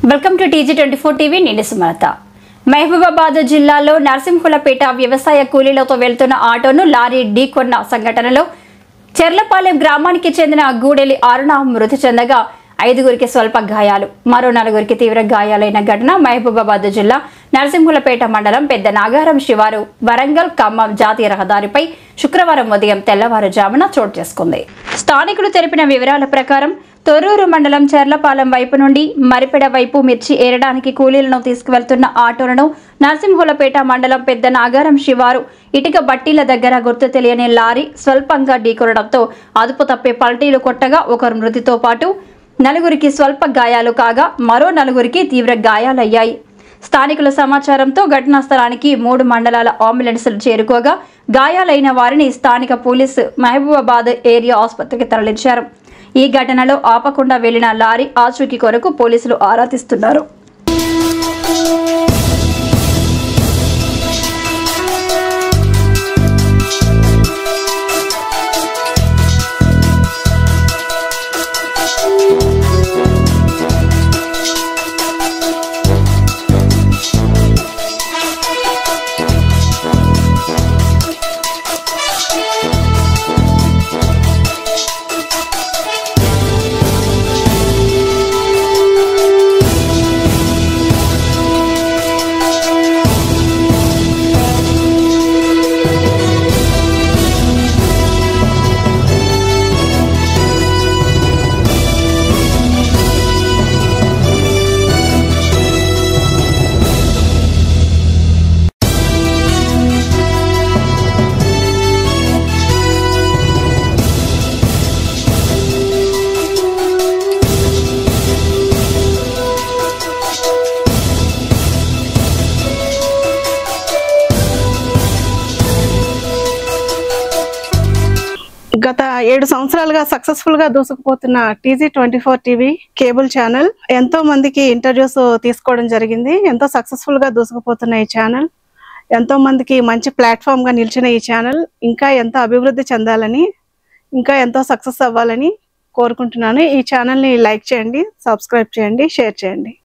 Welcome to TG24 TV. నేను సుమలత. మహబూబాబాద్ జిల్లాలో నర్సింహులపేట వ్యవసాయ కూలీలతో వెళ్తున్న ఆటోను లారీ ఢీకొన్న సంఘటనలో చెర్లపాలెం గ్రామానికి చెందిన గూడెలి అరుణ మృతి చెందగా 5గురికి స్వల్ప గాయాలు, మరో 4గురికి తీవ్ర గాయాలైన ఘటన మహబూబాబాద్ జిల్లా నర్సింహులపేట మండలం పెద్ద నాగారం శివారు వరంగల్ ఖమ్మం జాతీయ రహదారిపై శుక్రవారం ఉదయం తెల్లవారుజామున చోటు చేసుకుంది. స్థానికులు తెలిపిన వివరాల ప్రకారం తొర్రూరు మండలం చెర్లపాలెం వైపు నుండి మరిపెడ వైపు మిర్చి ఏరడానికి కూలీలను తీసుకువెళ్తున్న ఆటోలను నర్సింహులపేట మండలం పెద్ద నాగారం శివారు ఇటుక బట్టీల దగ్గర గుర్తు తెలియని లారీ స్వల్పంగా ఢీకొనడంతో అదుపు తప్పి పల్టీలు కొట్టగా ఒకరు మృతితో పాటు 4గురికి స్వల్ప గాయాలు కాగా మరో 4గురికి తీవ్ర గాయాలయ్యాయి. స్థానికుల సమాచారంతో ఘటనా స్థలానికి 3 మండలాల అంబులెన్సులు చేరుకోగా గాయాలైన వారిని స్థానిక పోలీసు మహబూబాబాద్ ఏరియా ఆసుపత్రికి తరలించారు. ఈ ఘటనలో ఆపకుండా వెళ్లిన లారీ ఆచూకీ కొరకు పోలీసులు ఆరా తీస్తున్నారు. గత 7 సంవత్సరాలుగా సక్సెస్ఫుల్ గా దూసుకుపోతున్న TG24 టీవీ కేబుల్ ఛానల్ ఎంతో మందికి ఇంటర్వ్యూస్ తీసుకోవడం జరిగింది. ఎంతో సక్సెస్ఫుల్ గా దూసుకుపోతున్న ఈ ఛానల్ ఎంతో మందికి మంచి ప్లాట్ఫామ్ గా నిలిచిన ఈ ఛానల్ ఇంకా ఎంతో అభివృద్ధి చెందాలని, ఇంకా ఎంతో సక్సెస్ అవ్వాలని కోరుకుంటున్నాను. ఈ ఛానల్ ని లైక్ చేయండి, సబ్స్క్రైబ్ చేయండి, షేర్ చేయండి.